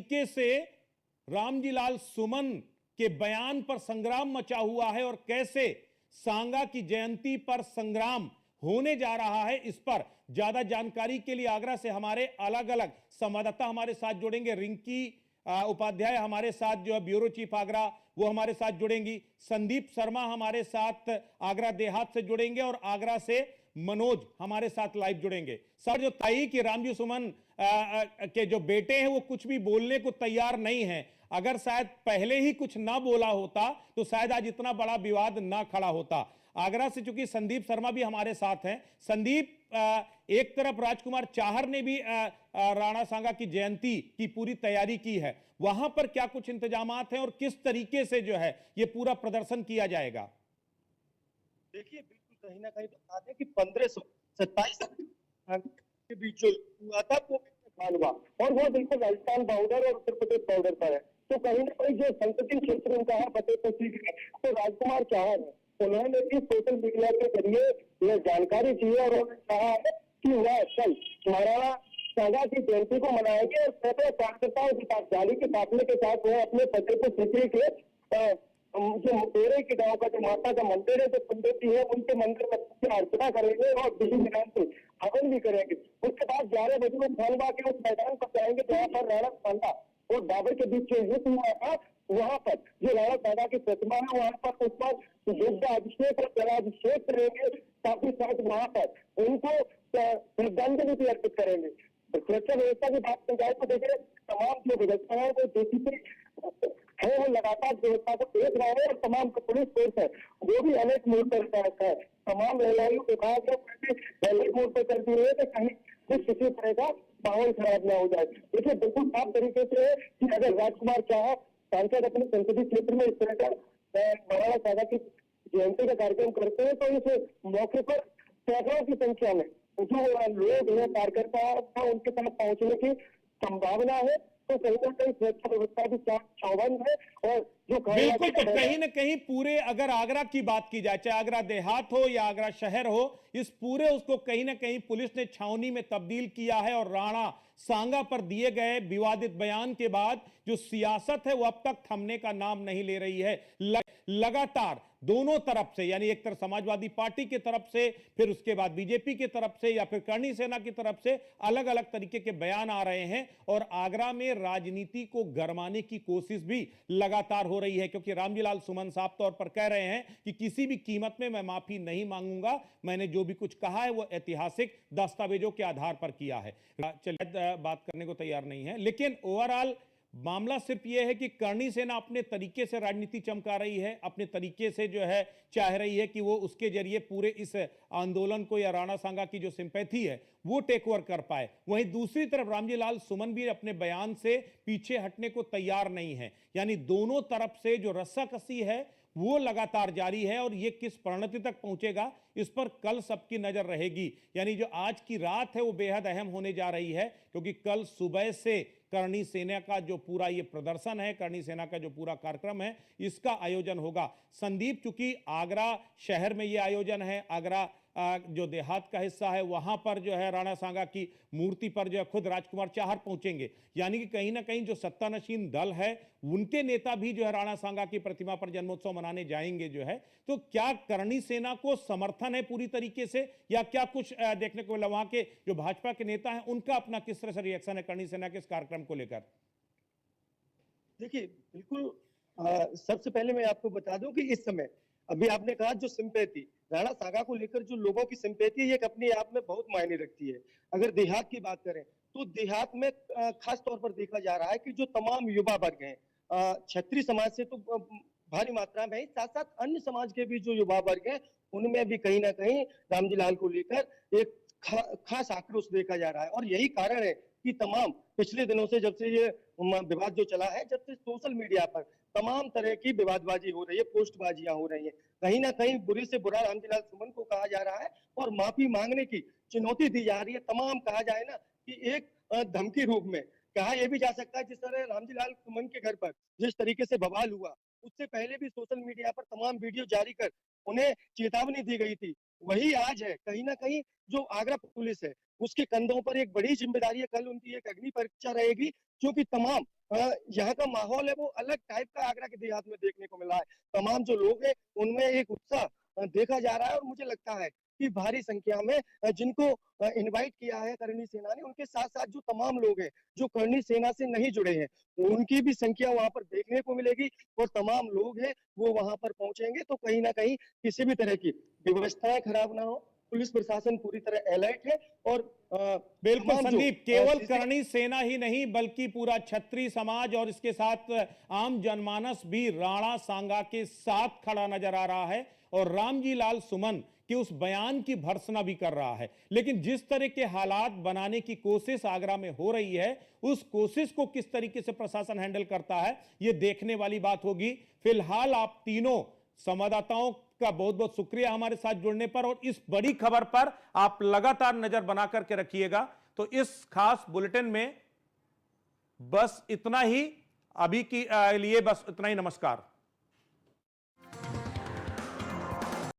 तरीके से रामजी लाल सुमन के बयान पर संग्राम मचा हुआ है और कैसे सांगा की जयंती पर संग्राम होने जा रहा है, इस पर ज्यादा जानकारी के लिए आगरा से हमारे अलग अलग संवाददाता हमारे साथ जुड़ेंगे। रिंकी उपाध्याय हमारे साथ जो है ब्यूरो चीफ आगरा, वो हमारे साथ जुड़ेंगी। संदीप शर्मा हमारे साथ आगरा देहात से जुड़ेंगे और आगरा से मनोज हमारे साथ लाइव जुड़ेंगे। सर, जो तय कि रामजी सुमन के जो बेटे हैं वो कुछ भी बोलने को तैयार नहीं है, अगर शायद पहले ही कुछ ना बोला होता तो शायद आज इतना बड़ा विवाद ना खड़ा होता। आगरा से चूंकि संदीप शर्मा भी हमारे साथ हैं। संदीप, एक तरफ राजकुमार चाहर ने भी राणा सांगा की जयंती की पूरी तैयारी की है, वहां पर क्या कुछ इंतजामात हैं और किस तरीके से जो है ये पूरा प्रदर्शन किया जाएगा? देखिए, बिल्कुल कहीं ना कहीं बता दें कि 1527 के बीच जो हुआ था वो हुआ और वो बिल्कुल राजस्थान बॉर्डर और उत्तर प्रदेश बॉर्डर पर है। तो कहीं ना कहीं जो संसदीय क्षेत्र उनका है फतेहपुर सीकरी, तो राजकुमार चाहर है, उन्होंने भी सोशल मीडिया के जरिए यह जानकारी दी है और उन्होंने कहा है कि वह कल महाराणा सांगा की जयंती को मनाएंगे और सैकड़ों कार्यकर्ताओं के साथ गाड़ी के काफिले के साथ वह अपने फतेहपुर सीकरी के जो मुतेरे के गांव का जो माता का मंदिर है, जो कुंडती है, उनके मंदिर में पूजा अर्चना करेंगे और विधि विधान से हवन भी करेंगे। उसके बाद 11 बजे वो खानवा के उस मैदान पर जाएंगे जहाँ पर राणा सांगा और बाबर के बीच जो युद्ध हुआ था, वहां पर जो राणा सांगा की प्रतिमा है वहां पर उस पर युद्धाभिषेक और जलाभिषेक करेंगे। साथ ही साथ वहां पर उनको श्रद्धांजलि भी अर्पित करेंगे। सुरक्षा व्यवस्था की बात की जाए तो देखिए, तमाम जो व्यवस्था है वो डीसीपी है वो लगातार व्यवस्था को देख रहे हैं और तमाम पुलिस फोर्स है वो भी अनेक मोड पर रखा है। तमाम रेलगाड़ियों विभाग अलर्ट मोड पर कर दिए है कि कहीं कुछ किसी तरह का माहौल खराब ना हो जाए। देखिए, बिल्कुल साफ तरीके से है कि अगर राजकुमार चाहर सांसद अपने संसदीय क्षेत्र में इस तरह का महाराणा सांगा की जयंती का कार्यक्रम करते हैं तो इस मौके पर सैकड़ों की संख्या में जो लोग हैं, कार्यकर्ता है, उनके पास पहुंचने की संभावना है। तो कहीं ना कहीं सुरक्षा व्यवस्था भी चौबंद है और जो बिल्कुल, तो कहीं ना कहीं पूरे अगर आगरा की बात की जाए, चाहे आगरा देहात हो या आगरा शहर हो, इस पूरे उसको कहीं ना कहीं पुलिस ने छावनी में तब्दील किया है और राणा सांगा पर दिए गए विवादित बयान के बाद जो सियासत है वो अब तक थमने का नाम नहीं ले रही है। लगातार दोनों तरफ से, यानी एक तरफ समाजवादी पार्टी की तरफ से, फिर उसके बाद बीजेपी की तरफ से या फिर करणी सेना की तरफ से अलग अलग तरीके के बयान आ रहे हैं और आगरा में राजनीति को गरमाने की कोशिश भी लगातार हो रही है, क्योंकि रामजी लाल सुमन साफ तौर पर कह रहे हैं कि किसी भी कीमत में मैं माफी नहीं मांगूंगा, मैंने जो भी कुछ कहा है वो ऐतिहासिक दस्तावेजों के आधार पर किया है। चलिए, बात करने को तैयार नहीं है, लेकिन ओवरऑल मामला सिर्फ यह है कि करणी सेना अपने तरीके से राजनीति चमका रही है, अपने तरीके से जो है चाह रही है कि वो उसके जरिए पूरे इस आंदोलन को या राणा सांगा की जो सिंपैथी है वो टेक ओवर कर पाए। वहीं दूसरी तरफ रामजी लाल सुमन भी अपने बयान से पीछे हटने को तैयार नहीं है, यानी दोनों तरफ से जो रस्साकसी है वो लगातार जारी है और ये किस परिणति तक पहुंचेगा इस पर कल सबकी नजर रहेगी। यानी जो आज की रात है वो बेहद अहम होने जा रही है, क्योंकि कल सुबह से करणी सेना का जो पूरा ये प्रदर्शन है, करणी सेना का जो पूरा कार्यक्रम है, इसका आयोजन होगा। संदीप, चूंकि आगरा शहर में ये आयोजन है, आगरा जो देहात का हिस्सा है वहां पर जो है राणा सांगा की मूर्ति पर जो है खुद राजकुमार चाहर पहुंचेंगे, यानी कि कहीं ना कहीं जो सत्तानशीन दल है उनके नेता भी जो है राणा सांगा की प्रतिमा पर जन्मोत्सव मनाने जाएंगे जो है। तो क्या करणी सेना को समर्थन है पूरी तरीके से, या क्या कुछ देखने को मिला? वहां के जो भाजपा के नेता हैं उनका अपना किस तरह से रिएक्शन है करणी सेना के इस कार्यक्रम को लेकर? देखिए, बिल्कुल सबसे पहले मैं आपको बता दूं कि इस समय अभी आपने कहा जो सिंपैथी राणा सांगा को लेकर जो लोगों की सिंपैथी है, अपने आप में बहुत मायने रखती है। अगर देहात की बात करें तो देहात में खास तौर पर देखा जा रहा है कि जो तमाम युवा वर्ग हैं, क्षत्रिय समाज से तो भारी मात्रा में, साथ साथ अन्य समाज के भी जो युवा वर्ग हैं उनमें भी कहीं ना कहीं रामजी लाल को लेकर एक खास आक्रोश देखा जा रहा है। और यही कारण है कि तमाम पिछले दिनों से, जब से ये विवाद जो चला है, जब से सोशल मीडिया पर तमाम तरह की विवादबाजी हो रही है, पोस्टबाजियां हो रही है, कहीं ना कहीं बुरे से बुरा रामजी लाल सुमन को कहा जा रहा है और माफी मांगने की चुनौती दी जा रही है। तमाम कहा जाए ना कि एक धमकी रूप में कहा यह भी जा सकता है, जिस तरह रामजी लाल सुमन के घर पर जिस तरीके से बवाल हुआ, उससे पहले भी सोशल मीडिया पर तमाम वीडियो जारी कर उन्हें चेतावनी दी गई थी, वही आज है। कहीं ना कहीं जो आगरा पुलिस है उसके कंधों पर एक बड़ी जिम्मेदारी है, कल उनकी एक अग्नि परीक्षा रहेगी, क्योंकि तमाम यहाँ का माहौल है वो अलग टाइप का आगरा के देहात में देखने को मिला है। तमाम जो लोग हैं उनमें एक उत्साह देखा जा रहा है, और मुझे लगता है कि भारी संख्या में जिनको इनवाइट किया है करणी सेना ने, उनके साथ-साथ जो तमाम लोग हैं, जो करणी सेना से नहीं जुड़े हैं, उनकी भी संख्या वहाँ पर देखने को मिलेगी, और तमाम लोग हैं वो वहाँ पर पहुँचेंगे, तो कहीं न कहीं किसी भी तरह की व्यवस्थाएँ खराब ना हो। पुलिस प्रशासन पूरी तरह अलर्ट है, और बिल्कुल तमाम जो संदीप, केवल चीजें करणी सेना ही नहीं बल्कि पूरा क्षत्रिय समाज और इसके साथ आम जनमानस भी राणा सांगा के साथ खड़ा नजर आ रहा है और रामजी लाल सुमन के उस बयान की भर्त्सना भी कर रहा है। लेकिन जिस तरह के हालात बनाने की कोशिश आगरा में हो रही है, उस कोशिश को किस तरीके से प्रशासन हैंडल करता है, यह देखने वाली बात होगी। फिलहाल आप तीनों संवाददाताओं का बहुत बहुत शुक्रिया हमारे साथ जुड़ने पर, और इस बड़ी खबर पर आप लगातार नजर बना करके रखिएगा। तो इस खास बुलेटिन में बस इतना ही, अभी के लिए बस इतना ही। नमस्कार।